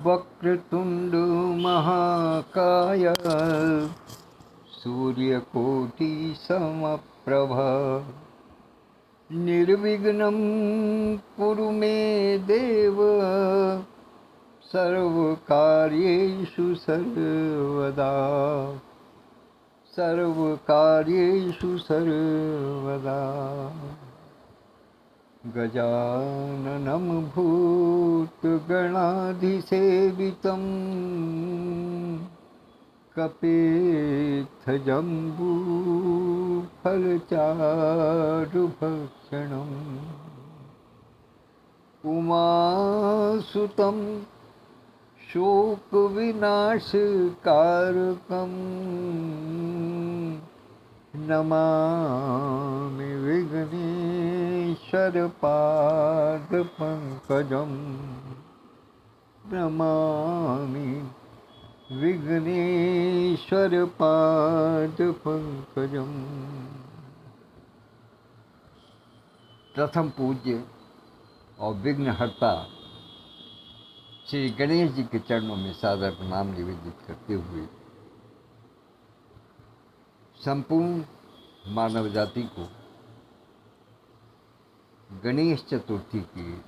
वक्रतुंड महाकाय सूर्यकोटि समप्रभ निर्विघ्नं कुरु मे देव सर्वकार्येषु सर्वदा सर्वकार्येषु सर्वदा। गजाननं भूतगणाधिसेवितं कपित्थजम्बूफलचारुभक्षणम् उमासुतं शोकविनाशकारकं नमामि विघ्नेश्वरपादपङ्कजं नमामि विघ्नेश्वरपादपङ्कजम्। प्रथम पूज्य और विघ्नहर्ता श्री गणेश जी के चरणों में सादर प्रणाम निवेदित करते हुए संपूर्ण मानव जाति को गणेश चतुर्थी की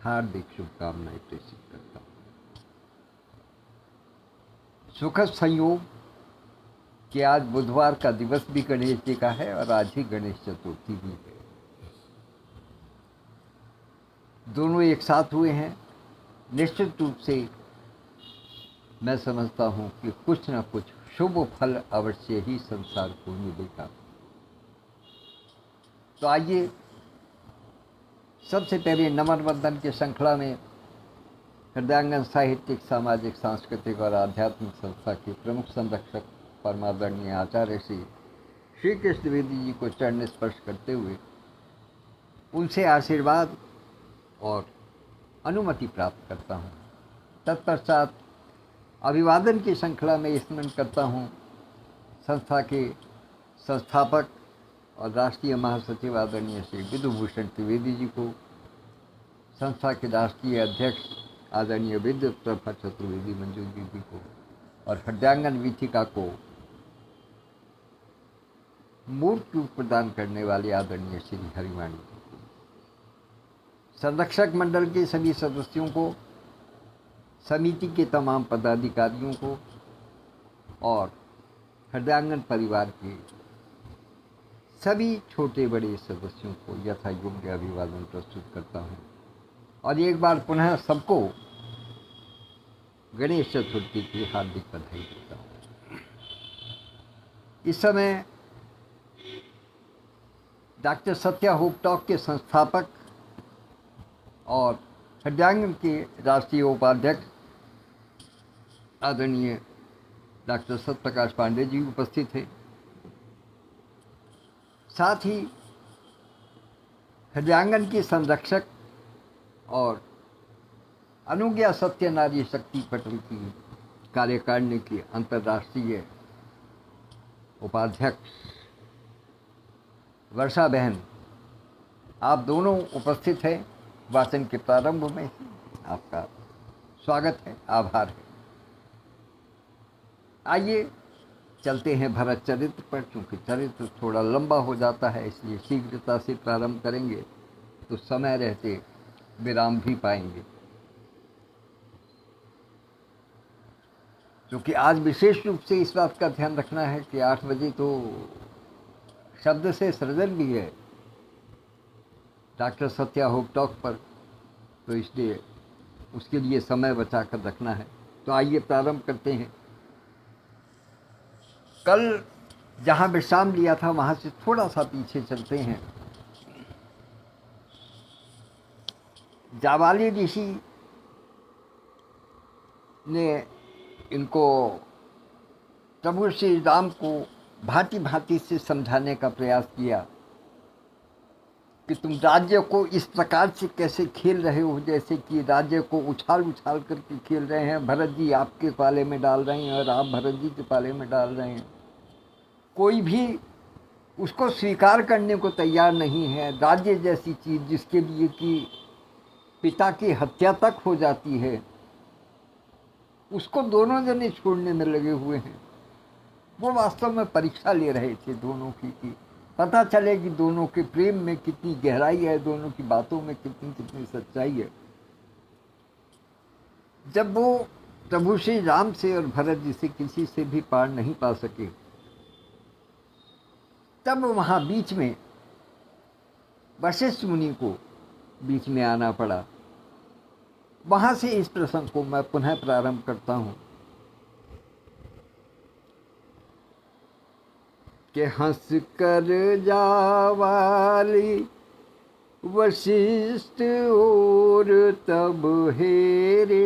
हार्दिक शुभकामनाएं प्रेषित करता हूँ। सुखद संयोग कि आज बुधवार का दिवस भी गणेश जी का है और आज ही गणेश चतुर्थी भी है। दोनों एक साथ हुए हैं। निश्चित रूप से मैं समझता हूँ कि कुछ न कुछ शुभ फल अवश्य ही संसार को मिलेगा। तो आइए सबसे पहले नमन वंदन के श्रृंखला में हृदयांगन साहित्यिक सामाजिक सांस्कृतिक और आध्यात्मिक संस्था के प्रमुख संरक्षक परमादरणीय आचार्य श्री कृष्ण द्विवेदी जी को चरण स्पर्श करते हुए उनसे आशीर्वाद और अनुमति प्राप्त करता हूँ। तत्पश्चात अभिवादन की श्रृंखला में स्मरण करता हूँ संस्था के संस्थापक और राष्ट्रीय महासचिव आदरणीय श्री विधुभूषण त्रिवेदी जी को, संस्था के राष्ट्रीय अध्यक्ष आदरणीय विद्युत प्रभा चतुर्वेदी मंजू जी को और हृदयांगन वीथिका को मूर्त रूप प्रदान करने वाले आदरणीय श्री हरिवाणी जी को, संरक्षक मंडल के सभी सदस्यों को, समिति के तमाम पदाधिकारियों को और हृदयांगन परिवार के सभी छोटे बड़े सदस्यों को यथा योग्य अभिवादन प्रस्तुत करता हूँ और एक बार पुनः सबको गणेश चतुर्थी की हार्दिक बधाई देता हूँ। इस समय डॉक्टर सत्या होप टॉक के संस्थापक और हृदयांगन के राष्ट्रीय उपाध्यक्ष आदरणीय डॉक्टर सत्यप्रकाश पांडे जी उपस्थित हैं। साथ ही हृदयांगन के संरक्षक और अनुज्ञा सत्य नारी शक्ति पटल की कार्यकारिणी की अंतर्राष्ट्रीय उपाध्यक्ष वर्षा बहन, आप दोनों उपस्थित हैं। वाचन के प्रारंभ में आपका स्वागत है, आभार है। आइए चलते हैं भरत चरित्र पर। चूँकि चरित्र थोड़ा लंबा हो जाता है इसलिए शीघ्रता से प्रारंभ करेंगे तो समय रहते विराम भी पाएंगे। क्योंकि आज विशेष रूप से इस बात का ध्यान रखना है कि 8 बजे तो शब्द से सृजन भी है डॉक्टर सत्या होप टॉक पर, तो इसलिए उसके लिए समय बचा कर रखना है। तो आइए प्रारंभ करते हैं। कल जहाँ विश्राम लिया था वहाँ से थोड़ा सा पीछे चलते हैं। जाबाली ऋषि ने इनको प्रभु श्री राम को भांति भांति से समझाने का प्रयास किया कि तुम राज्य को इस प्रकार से कैसे खेल रहे हो, जैसे कि राज्य को उछाल उछाल करके खेल रहे हैं। भरत जी आपके पाले में डाल रहे हैं और आप भरत जी के पाले में डाल रहे हैं। कोई भी उसको स्वीकार करने को तैयार नहीं है। राज्य जैसी चीज़ जिसके लिए कि पिता की हत्या तक हो जाती है, उसको दोनों जने छोड़ने में लगे हुए हैं। वो वास्तव में परीक्षा ले रहे थे दोनों की, पता चले कि दोनों के प्रेम में कितनी गहराई है, दोनों की बातों में कितनी कितनी सच्चाई है। जब वो प्रभु श्री राम से और भरत जी से किसी से भी पार नहीं पा सके, तब वहाँ बीच में वशिष्ठ मुनि को बीच में आना पड़ा। वहाँ से इस प्रसंग को मैं पुनः प्रारंभ करता हूँ कि हंस कर जावाली वशिष्ठ और तब हेरे,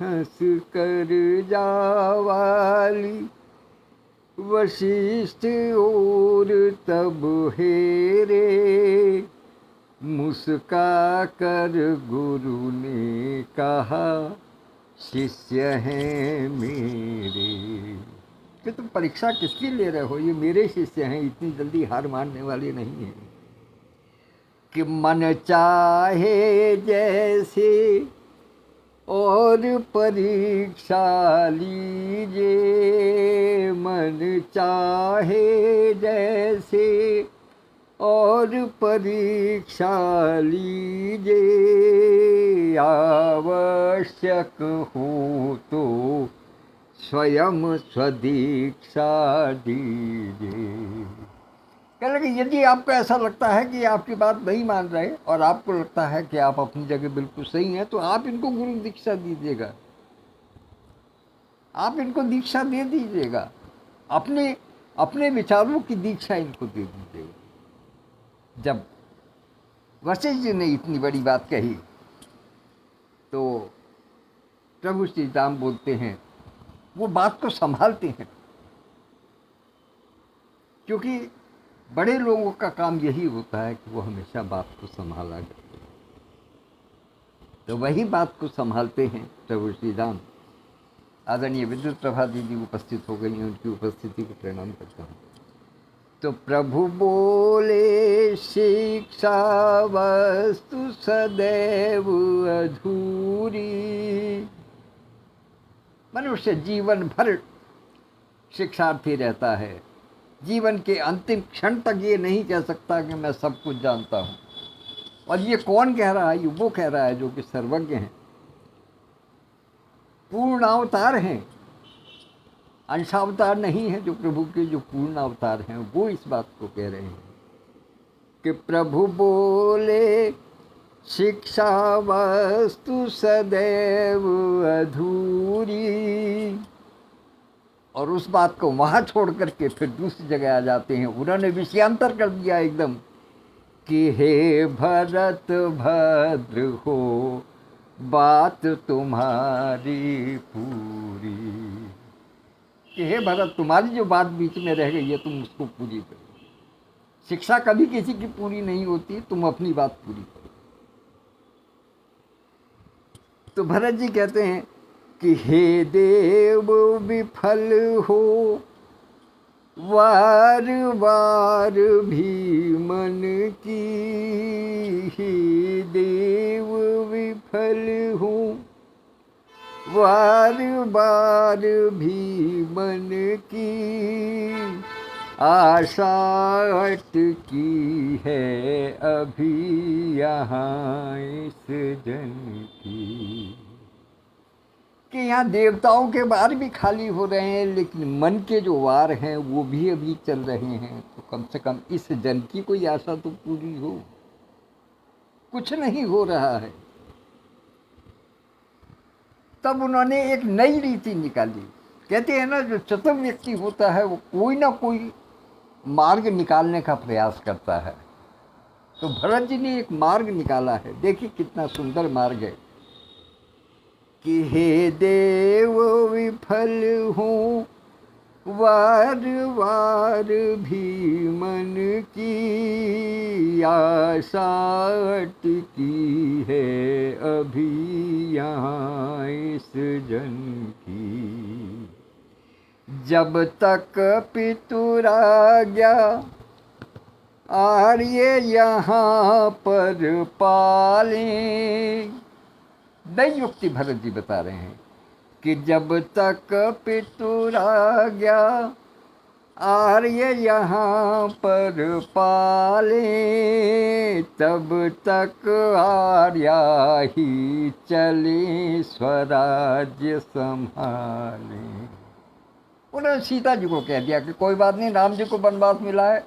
हंस कर जावाली वशिष्ठ और तब हेरे, मुस्का कर गुरु ने कहा शिष्य हैं मेरे। कि तुम परीक्षा किसकी ले रहे हो, ये मेरे शिष्य हैं, इतनी जल्दी हार मानने वाले नहीं हैं। कि मन चाहे जैसे और परीक्षा लीजिए, मन चाहे जैसे और परीक्षा लीजिए, आवश्यक हो तो स्वयं स्वदीक्षा दीजिए। कह लगे यदि आपको ऐसा लगता है कि आपकी बात नहीं मान रहे और आपको लगता है कि आप अपनी जगह बिल्कुल सही हैं, तो आप इनको गुरु दीक्षा दीजिएगा, आप इनको दीक्षा दे दीजिएगा, अपने अपने विचारों की दीक्षा इनको दे दीजिएगा। जब वशिष्ठ जी ने इतनी बड़ी बात कही तो प्रभु श्री राम बोलते हैं, वो बात को संभालते हैं, क्योंकि बड़े लोगों का काम यही होता है कि वो हमेशा बात को संभाला करते हैं। तो वही बात को संभालते हैं प्रभु श्री राम। आदरणीय विद्युत प्रभा दीदी उपस्थित हो गई हैं, उनकी उपस्थिति को प्रणाम करता हूँ। तो प्रभु बोले शिक्षा वस्तु सदैव अधूरी, मनुष्य जीवन भर शिक्षार्थी रहता है, जीवन के अंतिम क्षण तक ये नहीं कह सकता कि मैं सब कुछ जानता हूँ। और ये कौन कह रहा है? ये वो कह रहा है जो कि सर्वज्ञ हैं, पूर्ण अवतार हैं, अंशावतार नहीं है। जो प्रभु के जो पूर्ण अवतार हैं वो इस बात को कह रहे हैं कि प्रभु बोले शिक्षा वस्तु सदैव अधूरी, और उस बात को वहाँ छोड़ करके फिर दूसरी जगह आ जाते हैं। उन्होंने विषयांतर कर दिया एकदम कि हे भरत भद्र हो बात तुम्हारी पूरी, कि हे भरत तुम्हारी जो बात बीच में रह गई है तुम उसको पूरी करो। शिक्षा कभी किसी की पूरी नहीं होती, तुम अपनी बात पूरी करो। तो भरत जी कहते हैं कि हे देव विफल हो वार वार भी मन की, हे देव विफल हो वार वार भी मन की, आशा अटकी है अभी यहाँ इस जन की। कि यहाँ देवताओं के वार भी खाली हो रहे हैं, लेकिन मन के जो वार हैं वो भी अभी चल रहे हैं। तो कम से कम इस जन की कोई आशा तो पूरी हो। कुछ नहीं हो रहा है। तब उन्होंने एक नई रीति निकाली। कहते हैं ना, जो चतुर व्यक्ति होता है वो कोई ना कोई मार्ग निकालने का प्रयास करता है। तो भरत जी ने एक मार्ग निकाला है। देखिए कितना सुंदर मार्ग है कि हे देव विफल हूँ वार वार भी मन की, आशा अटकी है अभी यहाँ इस जन की। जब तक पितुराज्ञा आर्य यहाँ पर पालें, नई युक्ति भरत जी बता रहे हैं कि जब तक पितुराज्ञा आर्य यहाँ पर पाले, तब तक आर्या ही चले स्वराज्य संभाले। उन्होंने सीता जी को कह दिया कि कोई बात नहीं, राम जी को वनवास मिला है,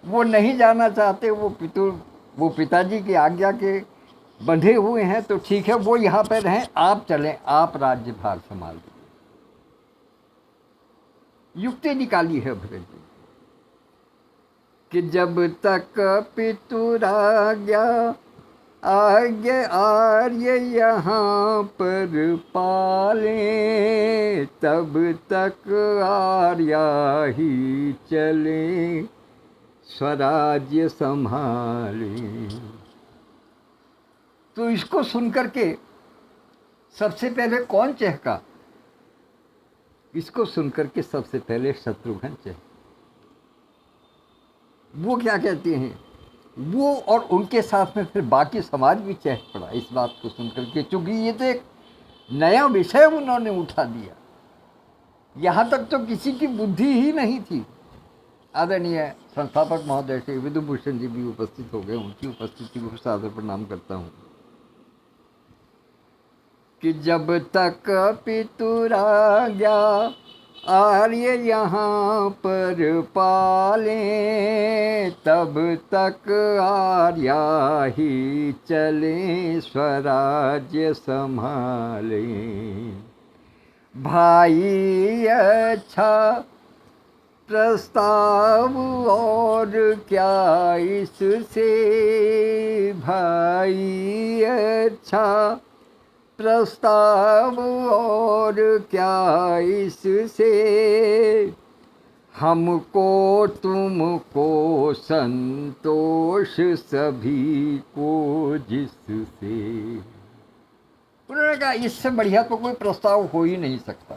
वो नहीं जाना चाहते, वो पिताजी की आज्ञा के बंधे हुए हैं, तो ठीक है, वो यहाँ पे रहें, आप चलें, आप राज्यभार संभाल। युक्ति निकाली है भरत जी कि जब तक पितुराज्ञा आर्य यहाँ पर पाले, तब तक आर्या ही चले स्वराज्य संभाले। तो इसको सुनकर के सबसे पहले कौन चहका? इसको सुनकर के सबसे पहले शत्रुघ्न चहके। वो क्या कहते हैं, वो और उनके साथ में फिर बाकी समाज भी चहक पड़ा इस बात को सुनकर के, क्योंकि ये तो एक नया विषय उन्होंने उठा दिया। यहाँ तक तो किसी की बुद्धि ही नहीं थी। आदरणीय संस्थापक महोदय श्री विधुभूषण जी भी उपस्थित हो गए, उनकी उपस्थिति को सादर प्रणाम करता हूँ। कि जब तक पितुराज्ञा आर्य यहाँ पर पाले, तब तक आर्या ही चले स्वराज्य संभाले। भाई अच्छा प्रस्ताव और क्या इससे, भाई अच्छा प्रस्ताव और क्या इससे, हमको तुमको संतोष सभी को जिससे। उन्होंने कहा इससे बढ़िया तो कोई प्रस्ताव हो ही नहीं सकता,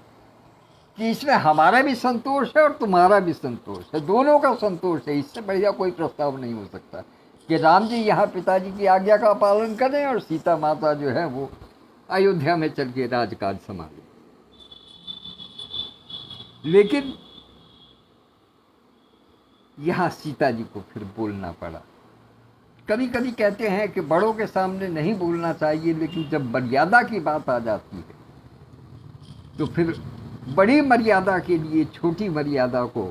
कि इसमें हमारा भी संतोष है और तुम्हारा भी संतोष है, दोनों का संतोष है। इससे बढ़िया कोई प्रस्ताव नहीं हो सकता कि राम जी यहाँ पिताजी की आज्ञा का पालन करें और सीता माता जो है वो अयोध्या में चल के राजकाज संभाले। लेकिन यहाँ सीता जी को फिर बोलना पड़ा। कभी कभी कहते हैं कि बड़ों के सामने नहीं बोलना चाहिए, लेकिन जब मर्यादा की बात आ जाती है तो फिर बड़ी मर्यादा के लिए छोटी मर्यादा को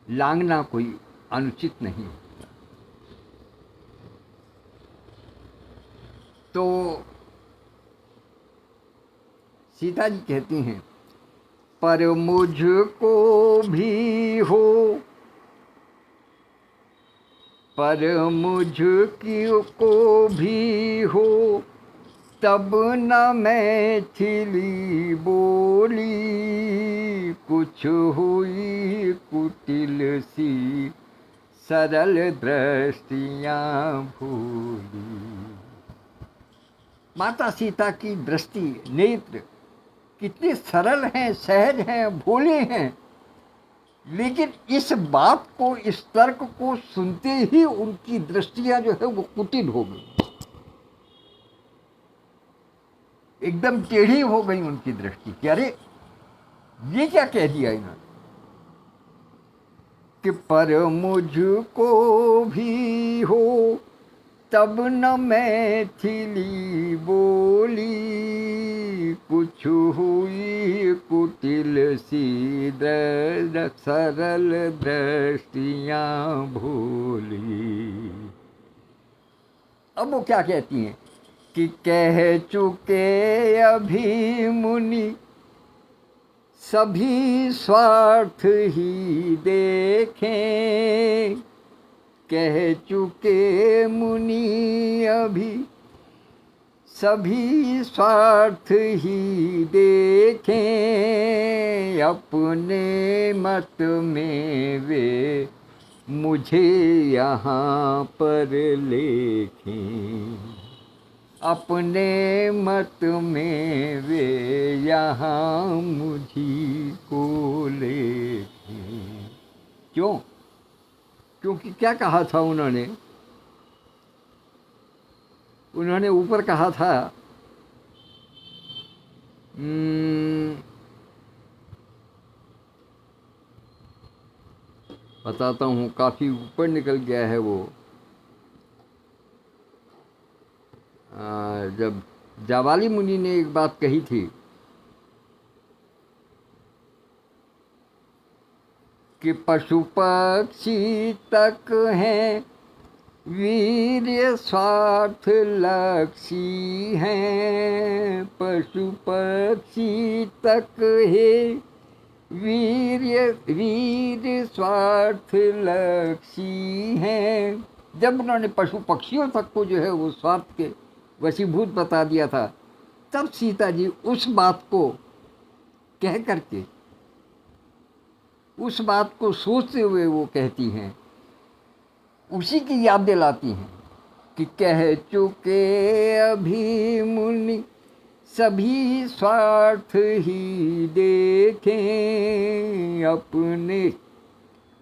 लांघना कोई अनुचित नहीं होता। तो सीता जी कहती हैं, पर मुझको भी हो, पर मुझको भी हो, तब न मैथिली बोली, कुछ हुई कुटिल सी सरल दृष्टियाँ भूली। माता सीता की दृष्टि, नेत्र कितने सरल हैं, सहज हैं, भोले हैं, लेकिन इस बात को, इस तर्क को सुनते ही उनकी दृष्टियां जो है वो कुटिल हो गई, एकदम टेढ़ी हो गई उनकी दृष्टि कि अरे ये क्या कह दिया इन्होंने। कि पर मुझको भी हो, तब न मैथिली बोली, कुछ हुई कुटिल सी सरल दृष्टियाँ भूली। अब वो क्या कहती हैं कि कह चुके अभी मुनि सभी स्वार्थ ही देखें, कह चुके मुनि अभी सभी स्वार्थ ही देखें, अपने मत में वे मुझे यहाँ पर लेखें, अपने मत में वे यहाँ मुझी को लेखें। क्यों? क्योंकि क्या कहा था उन्होंने ऊपर कहा था हम्म, बताता हूँ, काफ़ी ऊपर निकल गया है वो। जब जाबाली मुनि ने एक बात कही थी कि पशु पक्षी तक हैं वीर्य स्वार्थ लक्षी हैं, पशु पक्षी तक है वीर स्वार्थ लक्षी हैं। जब उन्होंने पशु पक्षियों तक को जो है वो स्वार्थ के वशीभूत बता दिया था, तब सीता जी उस बात को कह करके, उस बात को सोचते हुए वो कहती हैं, उसी की याद दिलाती हैं कि कह चुके अभी मुनि सभी स्वार्थ ही देखें, अपने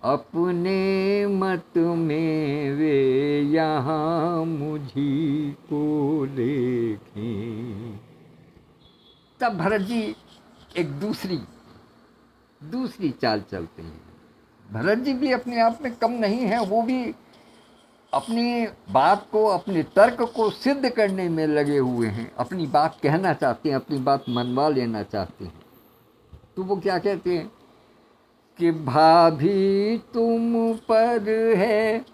अपने मत में वे यहाँ मुझी को देखें। तब भरत जी एक दूसरी चाल चलते हैं। भरत जी भी अपने आप में कम नहीं है, वो भी अपनी बात को, अपने तर्क को सिद्ध करने में लगे हुए हैं, अपनी बात कहना चाहते हैं, अपनी बात मनवा लेना चाहते हैं। तो वो क्या कहते हैं कि भाभी तुम पर है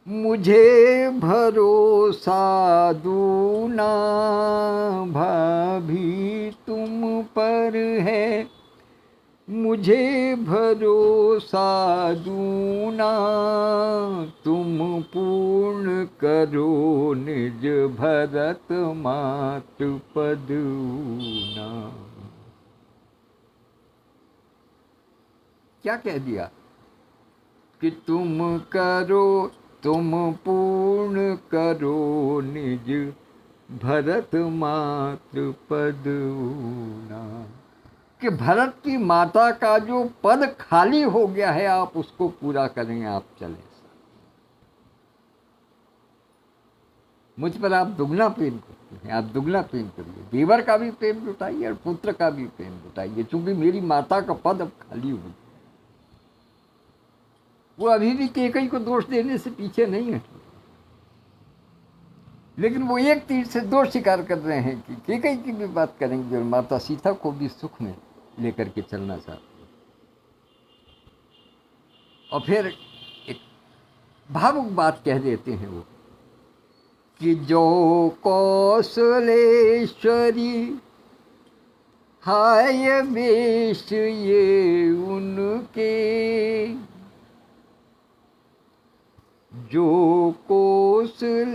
मुझे भरोसा दूना, भाभी तुम पर है मुझे भरोसा दूना, तुम पूर्ण करो निज भरत मात पदूना। क्या कह दिया कि तुम पूर्ण करो निज भरत मात पदूना, कि भरत की माता का जो पद खाली हो गया है आप उसको पूरा करें, आप चलें। मुझ पर आप दुगना प्रेम करते हैं, आप दुगना प्रेम करिए, देवर का भी प्रेम लुटाइए और पुत्र का भी प्रेम लुटाइए, क्योंकि मेरी माता का पद अब खाली हो गया। वो अभी भी केकई को दोष देने से पीछे नहीं है, लेकिन वो एक तीर से दो शिकार कर रहे हैं कि केकई की भी बात करेंगे और माता सीता को भी सुख में लेकर के चलना चाहते हैं। और फिर एक भावुक बात कह देते हैं वो कि जो कौशलेश्वरी हाय वेश ये उनके, जो कौशलेश्वरी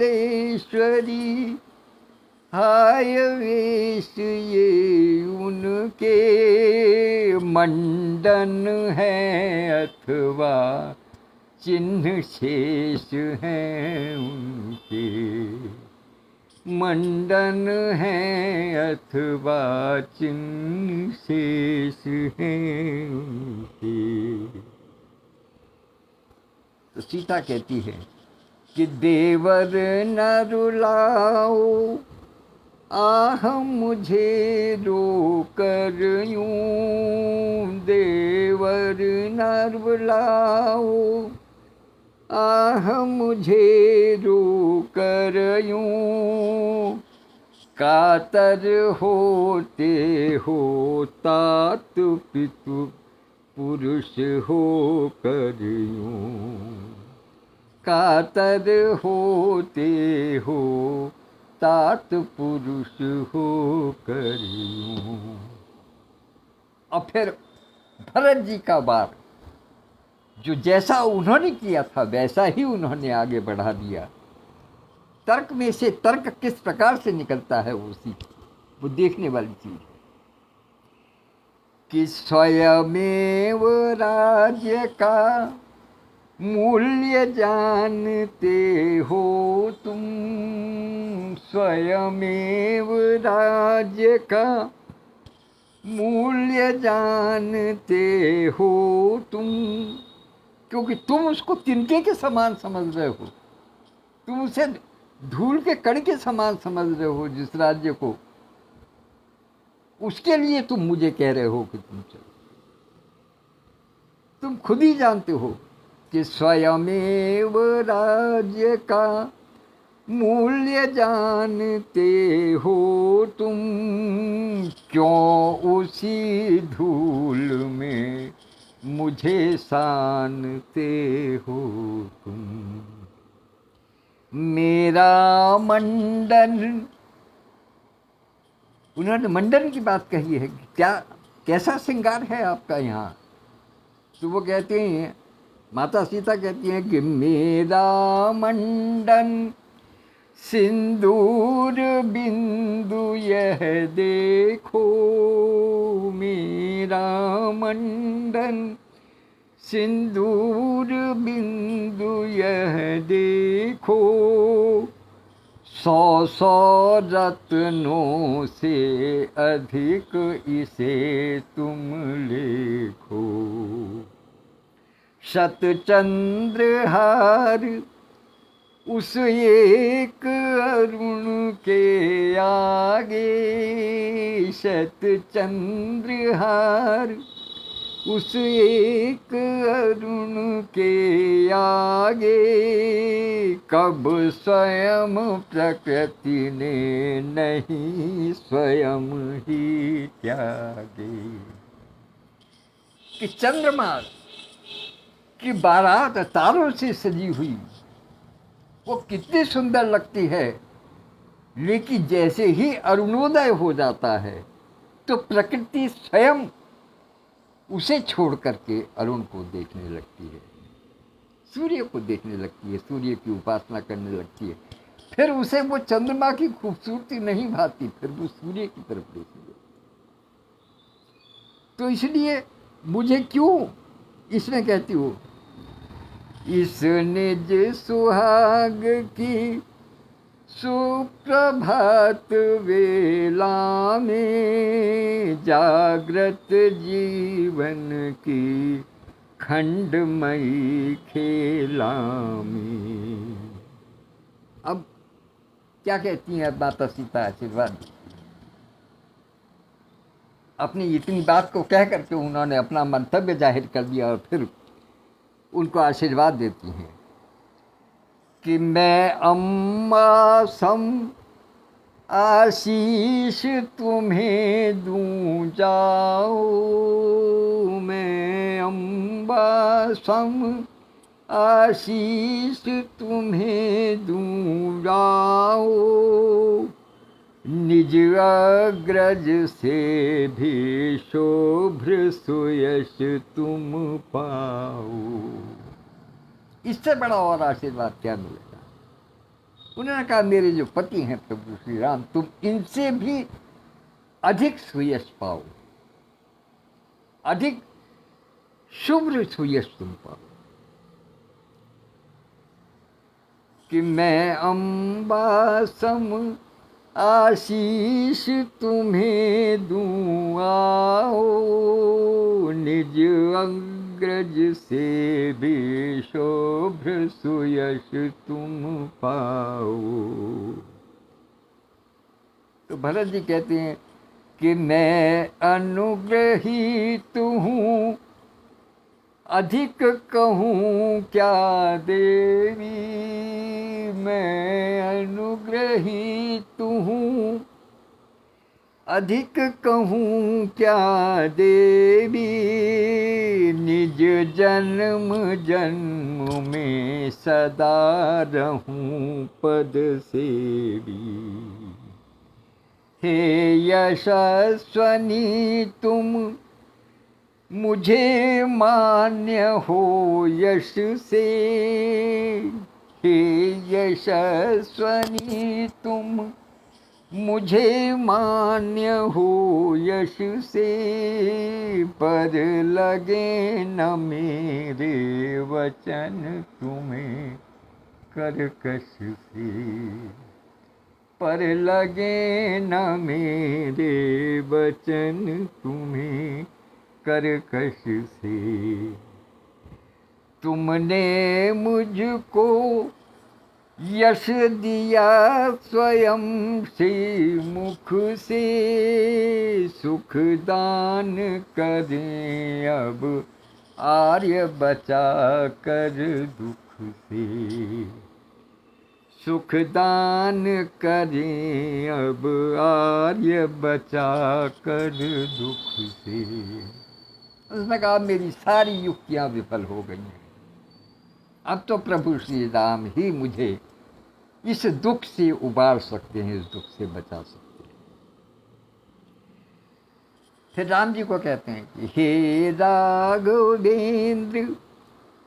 हाय वेश ये उनके, मंडन है अथवा चिन्ह शेष हैं उनके, मंडन है अथवा चिन्ह शेष हैं उनके। तो सीता कहती है कि देवर न रुलाओ आह मुझे रोकर यूं, देवर न रुलाओ आह मुझे रोकर यूं, कातर होते हो तात पितु पुरुष हो कर यूं, कातर होते हो तात पुरुष हो कर यूं। और फिर भरत जी का बार जो जैसा उन्होंने किया था वैसा ही उन्होंने आगे बढ़ा दिया। तर्क में से तर्क किस प्रकार से निकलता है वो देखने वाली चीज है कि स्वयमेव राज्य का मूल्य जानते हो तुम, स्वयमेव राज्य का मूल्य जानते हो तुम, क्योंकि तुम उसको तिनके के समान समझ रहे हो, तुम उसे धूल के कण के समान समझ रहे हो जिस राज्य को, उसके लिए तुम मुझे कह रहे हो कि तुम चलो। तुम खुद ही जानते हो कि स्वयमेव राज्य का मूल्य जानते हो तुम, क्यों उसी धूल में मुझे सानते हो तुम। मेरा मंडन, उन्होंने मंडन की बात कही है कि क्या कैसा श्रृंगार है आपका यहाँ। तो वो कहते हैं, माता सीता कहती हैं कि मेरा मंडन सिंदूर बिंदु यह देखो, मेरा मंडन सिंदूर बिंदु यह देखो, 100 रत्नों से अधिक इसे तुम लेखो। शत चंद्रहार उस एक अरुण के आगे, शत चंद्रहार उस एक अरुण के आगे, कब स्वयं प्रकृति ने नहीं स्वयं ही त्यागे। कि चंद्रमा की बारात तारों से सजी हुई वो कितनी सुंदर लगती है, लेकिन जैसे ही अरुणोदय हो जाता है तो प्रकृति स्वयं उसे छोड़ करके अरुण को देखने लगती है, सूर्य को देखने लगती है, सूर्य की उपासना करने लगती है। फिर उसे वो चंद्रमा की खूबसूरती नहीं भाती, फिर वो सूर्य की तरफ देखने लगती। तो इसलिए मुझे क्यों इसमें कहती हो, इस निज सुहाग की सुप्रभात वेला में, जागृत जीवन की खंडमयी खेला में। अब क्या कहती हैं माता सीता आशीर्वाद। अपनी इतनी बात को कह करके उन्होंने अपना मंतव्य जाहिर कर दिया और फिर उनको आशीर्वाद देती हैं कि मैं अम्बा सम आशीष तुम्हें दूं जाओ, मैं अम्बा सम आशीष तुम्हें दूं जाओ, निज अग्रज से भी शोभ्र सुयश तुम पाओ। इससे बड़ा और आशीर्वाद क्या मिलेगा। उन्होंने कहा मेरे जो पति हैं प्रभु श्री राम, तुम इनसे भी अधिक सुयश पाओ, अधिक शुभ्र सुयश तुम पाओ। कि मैं अम्बा सम आशीष तुम्हें दूं आओ, निज अग्रज से भी शोभ्र सुयश तुम पाओ। तो भरत जी कहते हैं कि मैं अनुग्रहित हूँ, अधिक कहूँ क्या देवी, मैं अनुग्रहित हूँ, अधिक कहूँ क्या देवी, निज जन्म जन्म में सदा रहूँ पद सेवी। हे यशस्वनी तुम मुझे मान्य हो यश से, हे यशस्वनी तुम मुझे मान्य हो यश से, पर लगे न मेरे वचन तुम्हें करकश से, पर लगे न मेरे वचन तुम्हें करकश से। तुमने मुझको यश दिया स्वयं से मुख से, सुख दान करें अब आर्य बचा कर दुख से। सुख दान करें अब आर्य बचा कर दुख से। उसने कहा मेरी सारी युक्तियां विफल हो गई हैं, अब तो प्रभु श्री राम ही मुझे इस दुख से उबार सकते हैं, इस दुख से बचा सकते हैं। फिर राम जी को कहते हैं कि हे राघवेंद्र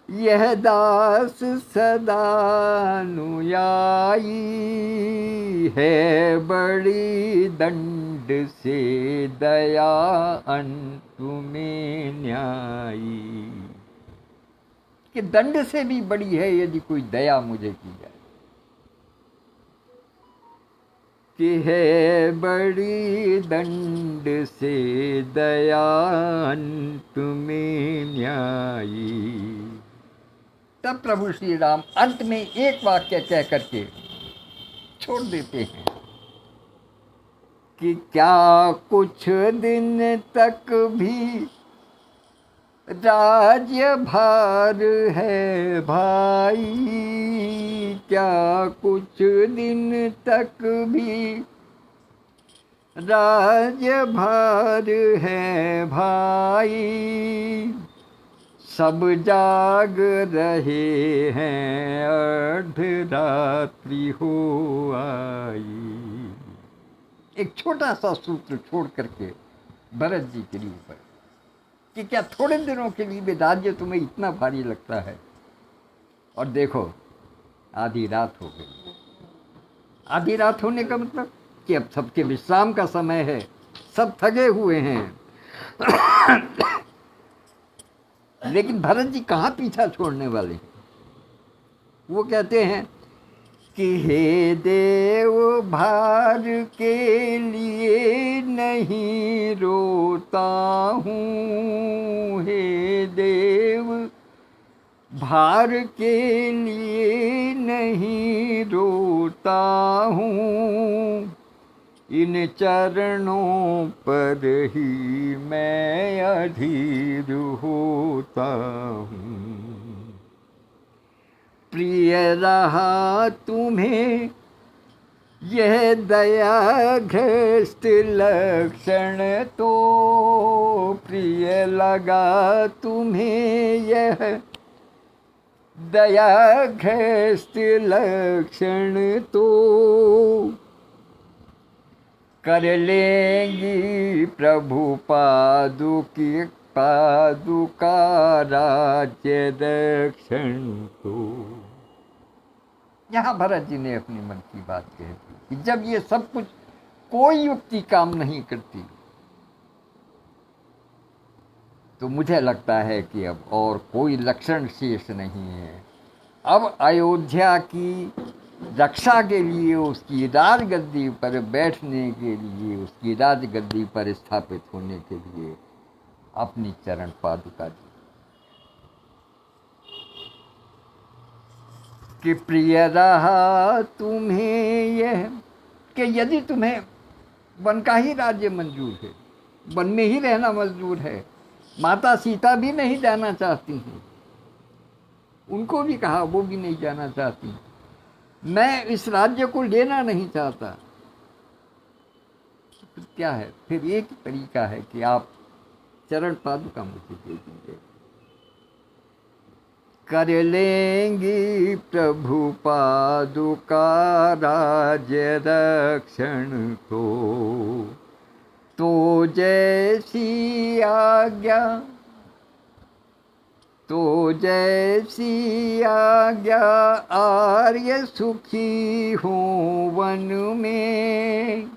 यह दास सदा अनुयायी, है बड़ी दंड से दया अंत में न्यायी, कि दंड से भी बड़ी है यदि कोई दया मुझे की जाए, कि है बड़ी दंड से दया अंत में न्यायी। तब प्रभु श्री राम अंत में एक वाक्य कह करके छोड़ देते हैं कि क्या कुछ दिन तक भी राज्य भार है भाई, क्या कुछ दिन तक भी राज्य भार है भाई, सब जाग रहे हैं अर्धरात्रि हो आई। एक छोटा सा सूत्र छोड़ करके भरत जी के लिए पर कि क्या थोड़े दिनों के लिए भी राज्य तुम्हें इतना भारी लगता है, और देखो आधी रात हो गई। आधी रात होने का मतलब कि अब सबके विश्राम का समय है, सब थके हुए हैं। लेकिन भरत जी कहाँ पीछा छोड़ने वाले हैं। वो कहते हैं कि हे देव भार के लिए नहीं रोता हूँ, हे देव भार के लिए नहीं रोता हूँ, इन चरणों पर ही मैं अधीर होता हूँ। प्रिय रहा तुम्हें यह दया घृष्ट लक्षण तो, प्रिय लगा तुम्हें यह दया घृष्ट लक्षण तो, कर लेंगी प्रभु पादुका राज्य दक्षिण को। यहाँ भरत जी ने अपनी मन की बात कह दी कि जब ये सब कुछ कोई युक्ति काम नहीं करती, तो मुझे लगता है कि अब और कोई लक्षण शेष नहीं है। अब अयोध्या की रक्षा के लिए, उसकी राजगद्दी पर बैठने के लिए, उसकी राजगद्दी पर स्थापित होने के लिए अपनी चरण पादुका दी कि प्रिय रहा तुम्हें यह, कि यदि तुम्हें वन का ही राज्य मंजूर है, वन में ही रहना मंजूर है, माता सीता भी नहीं जाना चाहती हैं, उनको भी कहा वो भी नहीं जाना चाहती, मैं इस राज्य को लेना नहीं चाहता, तो क्या है फिर एक तरीका है कि आप चरण पादुका मुझे दे दीजिए। कर लेंगी प्रभु पादुका राज्य रक्षण को, तो जैसी आज्ञा, तो जैसी आज्ञा आर्य सुखी हो वन में।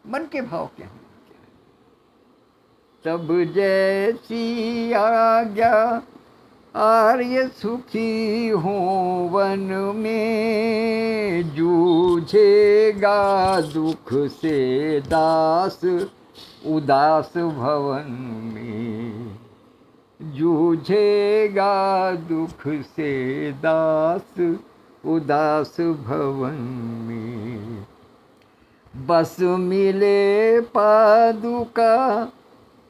मन के भाव क्या है? तब जैसी आज्ञा आर्य सुखी हो वन में, जूझेगा दुख से दास उदास भवन में। जूझेगा दुख से दास उदास भवन में। बस मिले पादुका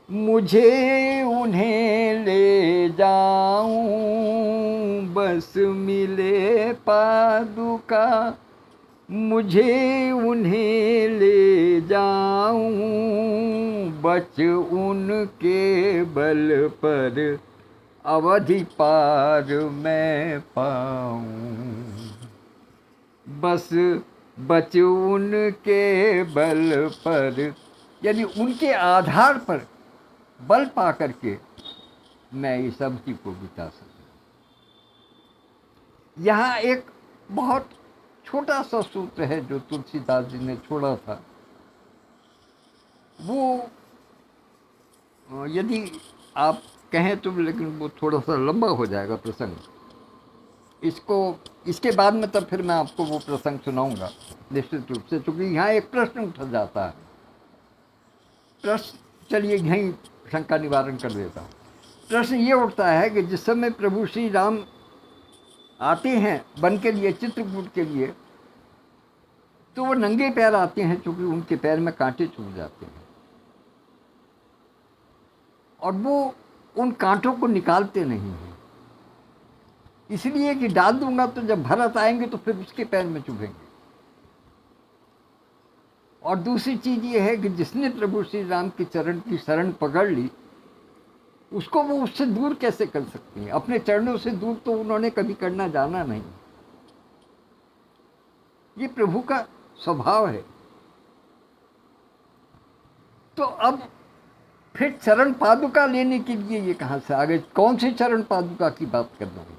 मुझे उन्हें ले जाऊं, बस मिले पादुका मुझे उन्हें ले जाऊं, बच उनके बल पर अवधि पार मैं पाऊं। बस बच उनके बल पर, यानी उनके आधार पर बल पा करके मैं इस अवधि को बिता सकूं। यहाँ एक बहुत छोटा सा सूत्र है जो तुलसीदास जी ने छोड़ा था। वो यदि आप कहें तो, लेकिन वो थोड़ा सा लंबा हो जाएगा प्रसंग। इसके बाद में तब फिर मैं आपको वो प्रसंग सुनाऊंगा निश्चित रूप से, क्योंकि यहाँ एक प्रश्न उठ जाता है। प्रश्न, चलिए यहीं शंका निवारण कर देता हूँ। प्रश्न ये उठता है कि जिस समय प्रभु श्री राम आते हैं वन के लिए, चित्रकूट के लिए, तो वो नंगे पैर आते हैं, क्योंकि उनके पैर में कांटे चुभ जाते हैं, और वो उन कांटों को निकालते नहीं हैं, इसलिए कि डाल दूंगा तो जब भरत आएंगे तो फिर उसके पैर में चुभेंगे। और दूसरी चीज ये है कि जिसने प्रभु श्री राम के चरण की शरण पकड़ ली, उसको वो उससे दूर कैसे कर सकती हैं? अपने चरणों से दूर तो उन्होंने कभी करना जाना नहीं। ये प्रभु का स्वभाव है। तो अब फिर चरण पादुका लेने के लिए ये कहां से आ गए? कौन सी चरण पादुका की बात कर रहे हैं?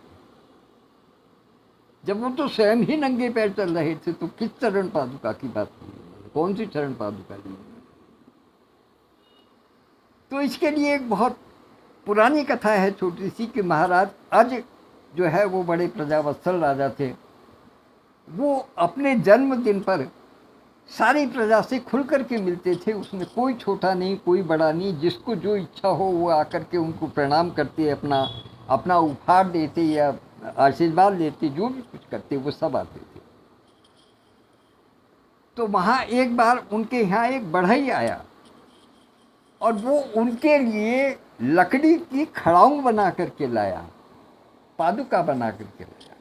जब वो तो स्वयं ही नंगे पैर चल रहे थे, तो किस चरण पादुका की बात की? कौन सी चरण पादुका ली? तो इसके लिए एक बहुत पुरानी कथा है छोटी सी, कि महाराज अज जो है वो बड़े प्रजावत्सल राजा थे। वो अपने जन्मदिन पर सारी प्रजा से खुल कर के मिलते थे। उसमें कोई छोटा नहीं, कोई बड़ा नहीं, जिसको जो इच्छा हो वो आकर के उनको प्रणाम करते, अपना उपहार देते या आशीर्वाद लेते, जो भी कुछ करते वो सब आते थे। तो वहाँ एक बार उनके यहाँ एक बढ़ई आया, और वो उनके लिए लकड़ी की खड़ाऊं बना करके लाया, पादुका बना करके लाया।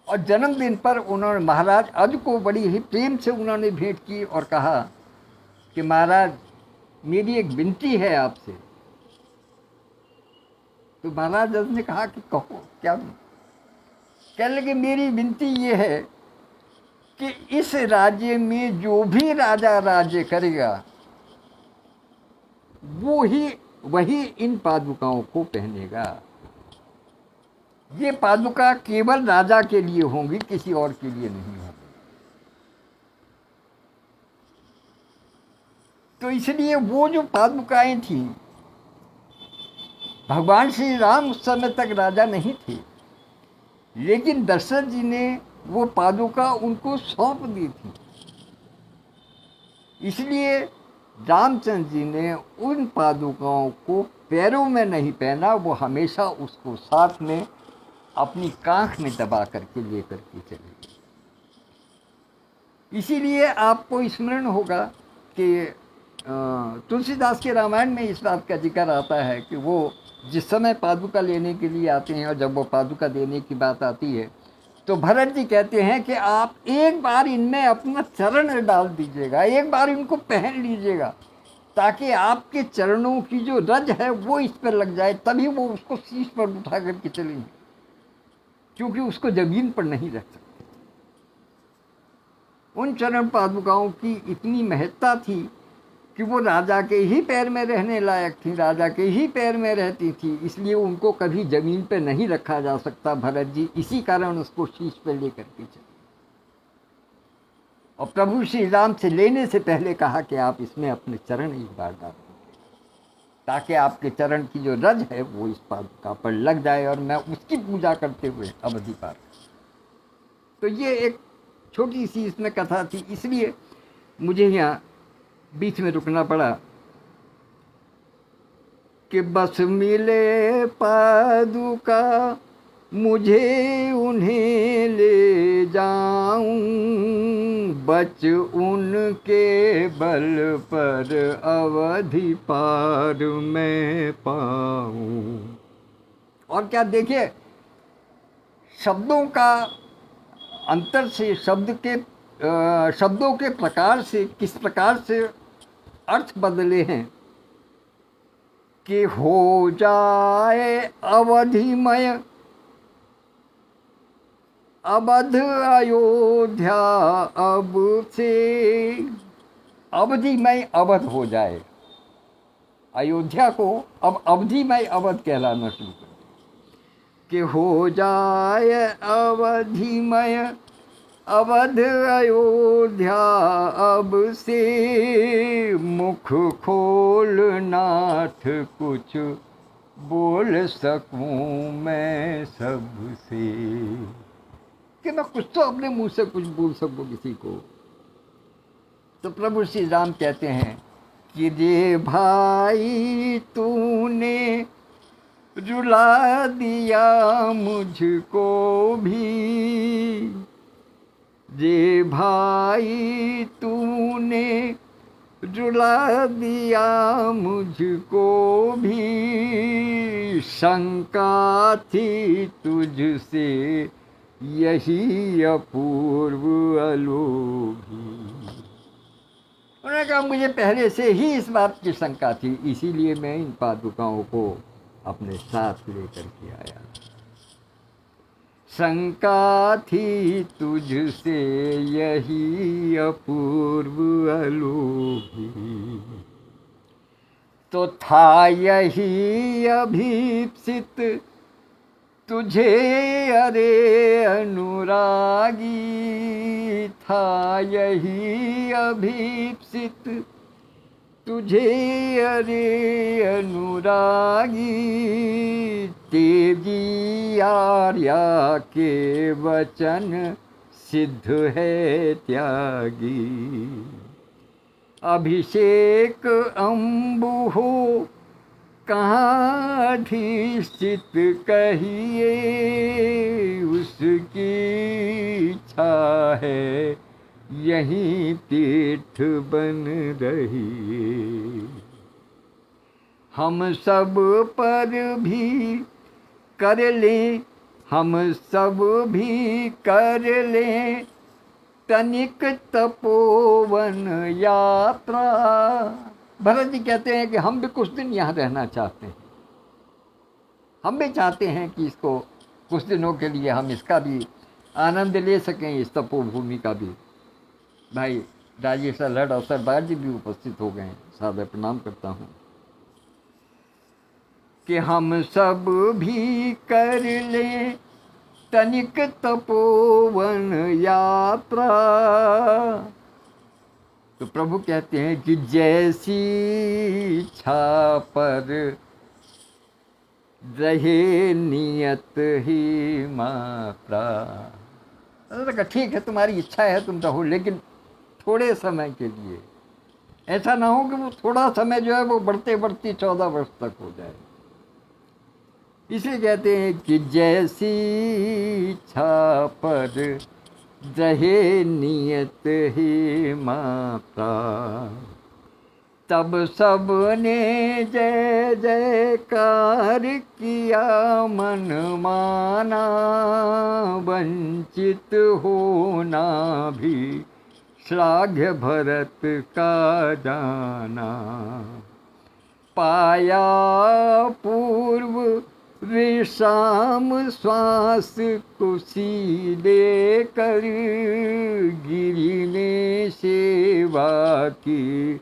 और जन्मदिन पर उन्होंने महाराज अज को बड़ी ही प्रेम से उन्होंने भेंट की और कहा कि महाराज मेरी एक विनती है आपसे। तो महाराज अज ने कहा कि कहो क्या? कहने लगे मेरी विनती ये है कि इस राज्य में जो भी राजा राज्य करेगा वही इन पादुकाओं को पहनेगा। ये पादुका केवल राजा के लिए होंगी, किसी और के लिए नहीं होंगी। तो इसलिए वो जो पादुकाएं थी, भगवान श्री राम उस समय तक राजा नहीं थे, लेकिन दशरथ जी ने वो पादुका उनको सौंप दी थी। इसलिए रामचंद्र जी ने उन पादुकाओं को पैरों में नहीं पहना, वो हमेशा उसको साथ में अपनी कांख में दबा करके लेकर के चले। इसीलिए आपको स्मरण होगा कि तुलसीदास के रामायण में इस बात का जिक्र आता है कि वो जिस समय पादुका लेने के लिए आते हैं, और जब वो पादुका देने की बात आती है, तो भरत जी कहते हैं कि आप एक बार इनमें अपना चरण डाल दीजिएगा, एक बार इनको पहन लीजिएगा, ताकि आपके चरणों की जो रज है वो इस पर लग जाए, तभी वो उसको शीश पर उठा करके चलेंगे, क्योंकि उसको जमीन पर नहीं रख सकते। उन चरण पादुकाओं की इतनी महत्ता थी कि वो राजा के ही पैर में रहने लायक थी, राजा के ही पैर में रहती थी, इसलिए उनको कभी जमीन पे नहीं रखा जा सकता। भरत जी इसी कारण उसको शीश पे लेकर के चले, और प्रभु श्री राम से लेने से पहले कहा कि आप इसमें अपने चरण एक बार डाल दीजिए, ताकि आपके चरण की जो रज है वो इस पादुका पर लग जाए, और मैं उसकी पूजा करते हुए अवधि पार। तो ये एक छोटी सी इसमें कथा थी, इसलिए मुझे यहाँ बीच में रुकना पड़ा। कि बस मिले पादुका मुझे उन्हें ले जाऊं, बच उनके बल पर अवधि पार मैं पाऊं। और क्या देखिए, शब्दों का अंतर से, शब्दों के प्रकार से किस प्रकार से अर्थ बदले हैं कि हो जाए अवधिमय अवध अयोध्या अब से, अवधिमय अवध हो जाए, अयोध्या को अब अवधिमय अवध कहलाना शुरू कर कि हो जाए अवधिमय अवध अयोध्या अब से, मुख खोल नाथ कुछ बोल सकूं मैं सबसे, कि मैं कुछ तो अपने मुंह से कुछ बोल सकूं किसी को। तो प्रभु श्री राम कहते हैं कि रे भाई तूने रुला दिया मुझको भी, रे भाई तूने रुला दिया मुझको भी, शंका थी तुझसे यही अपूर्व अलोभी। उन्होंने कहा मुझे पहले से ही इस बात की शंका थी, इसीलिए मैं इन पादुकाओं को अपने साथ लेकर के आया। शंका थी तुझसे यही अपूर्व अलोभी, तो था यही अभीप्सित तुझे अरे अनुरागी, था यही अभीप्सित तुझे अरे अनुरागी, तेजी आर्या के वचन सिद्ध है त्यागी, अभिषेक अम्बु हो कहाँ अधिष्ठित कहिए, उसकी इच्छा है यहीं पीठ बन रही, हम सब पर भी कर लें, हम सब भी कर लें तनिक तपोवन यात्रा। भरत जी कहते हैं कि हम भी कुछ दिन यहाँ रहना चाहते हैं, हम भी चाहते हैं कि इसको कुछ दिनों के लिए हम इसका भी आनंद ले सकें, इस तपोभूमि का भी। भाई राजेश लड़ और सरदार जी भी उपस्थित हो गए हैं, सादर प्रणाम करता हूँ कि हम सब भी कर लें तनिक तपोवन यात्रा। तो प्रभु कहते हैं कि जैसी इच्छा पर रहे नियत ही मात्रा। ठीक है, तुम्हारी इच्छा है तुम रहो, लेकिन थोड़े समय के लिए। ऐसा ना हो कि वो थोड़ा समय जो है वो बढ़ते बढ़ते 14 वर्ष तक हो जाए। इसलिए कहते हैं कि जैसी इच्छा पर रहे नियत ही माता, तब सबने जय जयकार किया मन माना, वंचित होना भी श्लाघ्य भरत का जाना। पाया पूर्व विश्राम श्वास कुशी देकर, गिरि ने सेवा की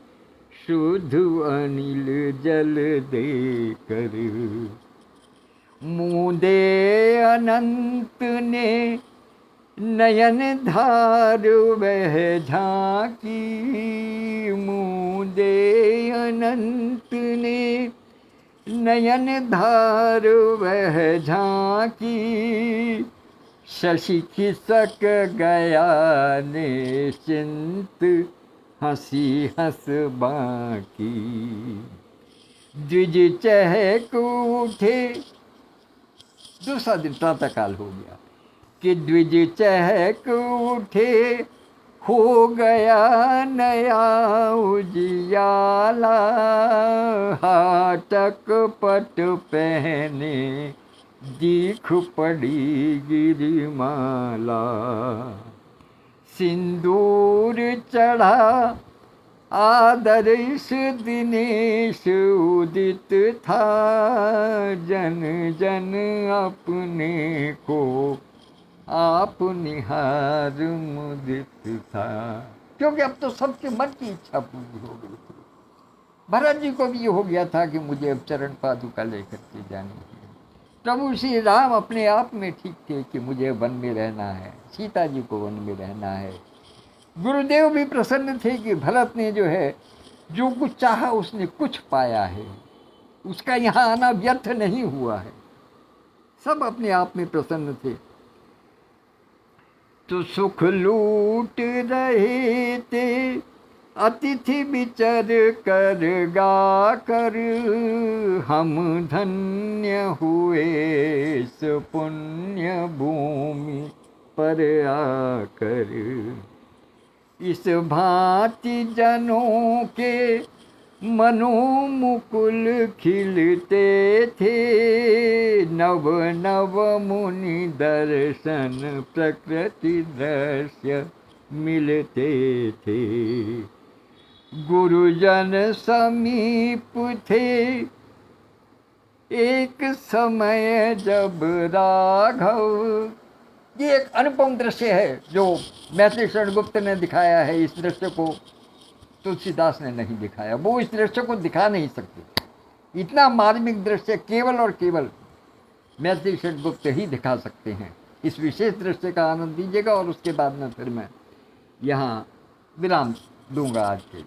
शुद्ध अनिल जल देकर। मुदे अनंत ने नयन धार वह झांकी, मुदे अनंत ने नयन धार वह झांकी, शशि खिसक गया निश्चिंत हंसी हंस बाकी। द्विज चहक उठे, दूसरा दिन प्रातः काल हो गया कि द्विज चहक उठे, हो गया नया उजियाला, हाटक पट पहने दीख पड़ी गिरिमाला, सिंदूर चढ़ा आदर्श दिनेश उदित था, जन जन अपने को आप निहार मुदित था। क्योंकि अब तो सबके मन की इच्छा पूरी हो गई थी। भरत जी को भी ये हो गया था कि मुझे अब चरण पादुका लेकर के जानी है। प्रभु श्री राम अपने आप में ठीक थे कि मुझे वन में रहना है, सीता जी को वन में रहना है। गुरुदेव भी प्रसन्न थे कि भरत ने जो है जो कुछ चाहा उसने कुछ पाया है, उसका यहाँ आना व्यर्थ नहीं हुआ है। सब अपने आप में प्रसन्न थे। तो सुख लूट रहे थे अतिथि विचर कर गा कर, हम धन्य हुए इस पुण्य भूमि पर आकर, इस भांति जनों के मनोमुकुल खिलते थे, नव नव मुनि दर्शन प्रकृति दृश्य मिलते थे, गुरुजन समीप थे एक समय जब राघव। ये एक अनुपम दृश्य है जो मैथिली शरण गुप्त ने दिखाया है। इस दृश्य को तुलसीदास ने नहीं दिखाया, वो इस दृश्य को दिखा नहीं सकते। इतना मार्मिक दृश्य केवल और केवल मैथिली शरण गुप्त ही दिखा सकते हैं। इस विशेष दृश्य का आनंद दीजिएगा और उसके बाद में फिर मैं यहाँ विराम दूंगा आज के।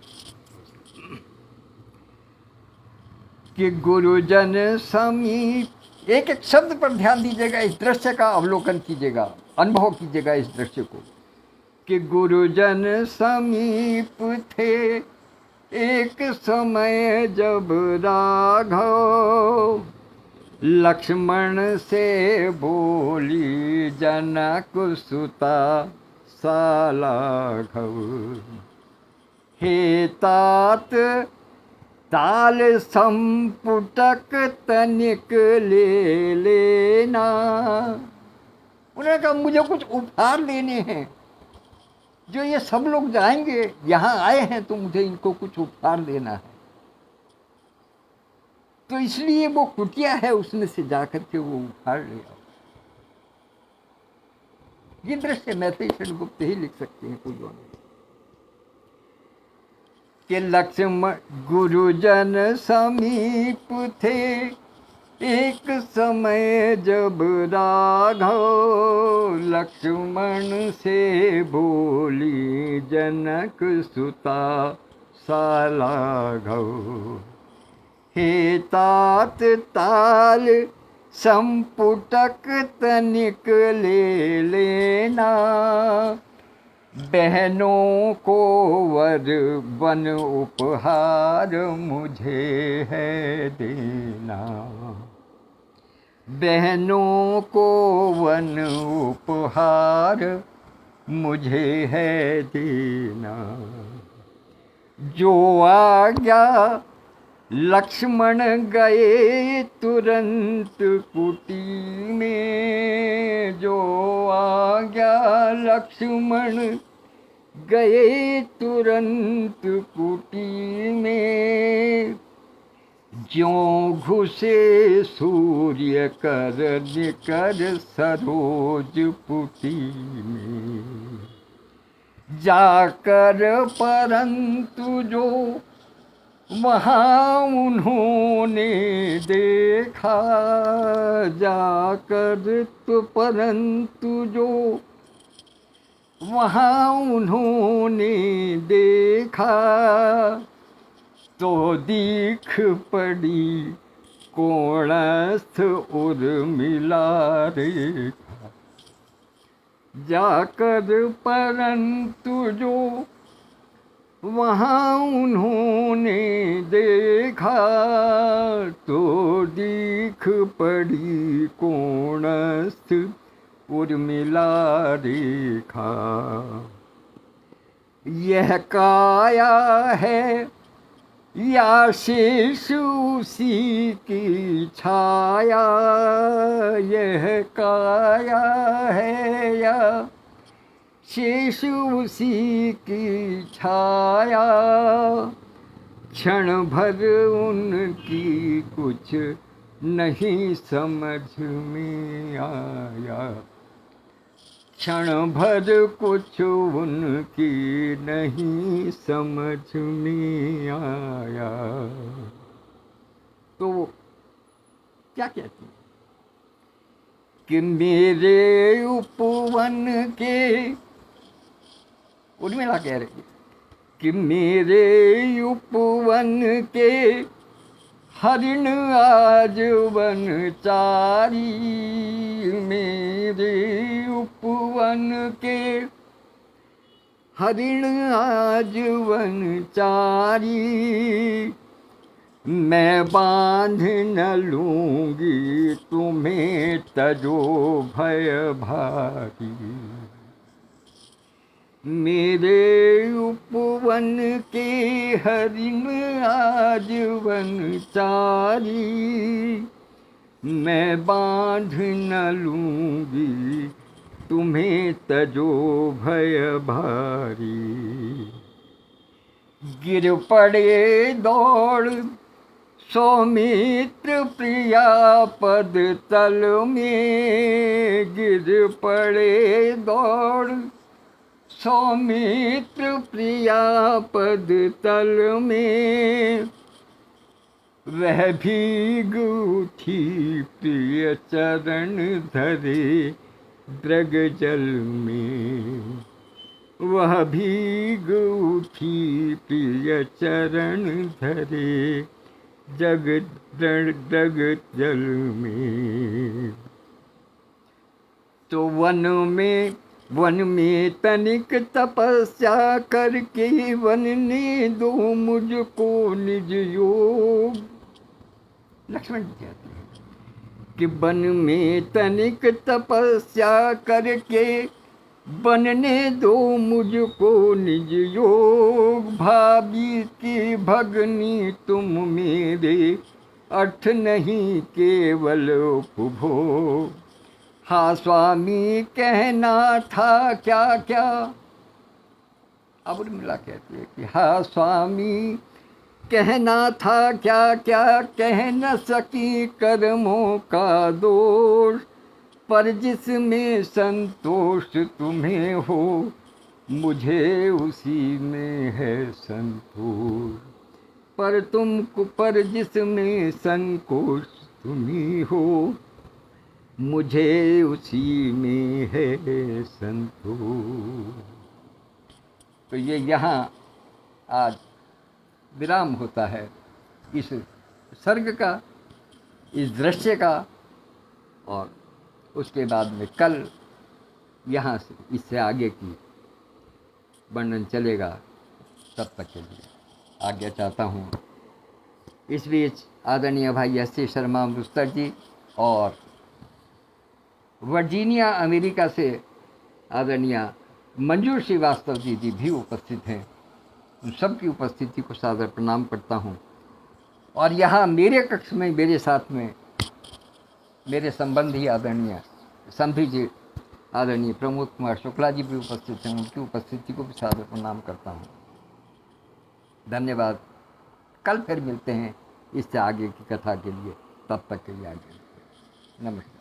कि गुरुजन समीप, एक एक शब्द पर ध्यान दीजिएगा, इस दृश्य का अवलोकन कीजिएगा, अनुभव कीजिएगा इस दृश्य को। कि गुरुजन समीप थे एक समय जब राघव, लक्ष्मण से बोली जनक सुता सालाघव, हे तात ताल संपुटक तनिक ले लेना। उन्होंने कहा मुझे कुछ उपहार लेने हैं, जो ये सब लोग जाएंगे, यहाँ आए हैं तो मुझे इनको कुछ उपहार देना है। तो इसलिए वो कुटिया है, उसमें से जाकर के वो उपहार ले आओ। ये दृश्य मैथिली शरण गुप्त ही लिख सकते हैं, कोई और नहीं। कि लक्ष्मण गुरुजन समीप थे एक समय जब राघव, लक्ष्मण से बोली जनक सुता सालाघव, हे तात ताल संपुटक तनिक ले लेना, बहनों को वर वन उपहार मुझे है देना, बहनों को वन उपहार मुझे है देना। जो आज्ञा लक्ष्मण गए तुरंत कुटी में, जो आज्ञा लक्ष्मण गए तुरंत कुटी में, ज्यों घुसे सूर्य कर निकर सरोज पुटी में, जाकर परंतु जो वहाँ उन्होंने देखा, जाकर तो परंतु जो वहाँ उन्होंने देखा, तो दीख पड़ी कोणस्थ उर्मिला रेखा, जाकर परंतु जो वहाँ उन्होंने देखा तो दिख पड़ी कोणस्थ उर्मिला रेखा। यह काया है या शेष उसी की छाया, यह काया है या शेष उसी की छाया। क्षण भर उनकी कुछ नहीं समझ में आया, क्षण भर कुछ उनकी नहीं समझ में आया। तो वो क्या कहती है कि मेरे उपवन के, उर्मिला कह रही है कि मेरे उपवन के हरिण आज वनचारी, मेरे उपवन के हरिण आज वनचारी। मैं बांध न लूंगी तुम्हें तजो भय भारी, मेरे उपवन के हरिण आज वनचारी। मैं बांध न लूंगी तुम्हें तजो भय भारी। गिर पड़े दौड़ सौमित्र प्रिया पद तल में, गिर पड़े दौड़ सौमित्र प्रिया पद तल में। वह भीग उठी प्रिय चरण धरे द्रग जल में, वह भीग उठी प्रिय चरण धरे द्रग जल में। तो वन में तनिक तपस्या करके वन ने दो मुझको निज योग। लक्ष्मण जी कहते हैं कि वन में तनिक तपस्या करके वन ने दो मुझको निज योग। भाभी की भगनी तुम मेरे अर्थ नहीं केवल उपभोग। हाँ स्वामी कहना था क्या क्या। अब उर्मिला कहती है कि हाँ स्वामी कहना था क्या क्या, कह न सकी कर्मों का दोष। पर जिसमें संतोष तुम्हें हो मुझे उसी में है संतोष। पर जिसमें संकोच तुम्ही हो मुझे उसी में है संतोष। तो ये यहाँ आज विराम होता है इस सर्ग का, इस दृश्य का, और उसके बाद में कल यहाँ से इससे आगे की वर्णन चलेगा। तब तक के लिए आज्ञा चाहता हूँ। इस बीच आदरणीय भाई S.C. शर्मा अमृतसर जी और वर्जीनिया अमेरिका से आदरणीय मंजूर श्रीवास्तव जी भी उपस्थित हैं। उन सबकी उपस्थिति को सादर प्रणाम करता हूँ। और यहाँ मेरे कक्ष में मेरे साथ में मेरे संबंधी आदरणीय संधि जी आदरणीय प्रमोद कुमार शुक्ला जी भी उपस्थित हैं। उनकी उपस्थिति को भी सादर प्रणाम करता हूँ। धन्यवाद। कल फिर मिलते हैं इससे आगे की कथा के लिए। तब तक के लिए आगे नमस्कार।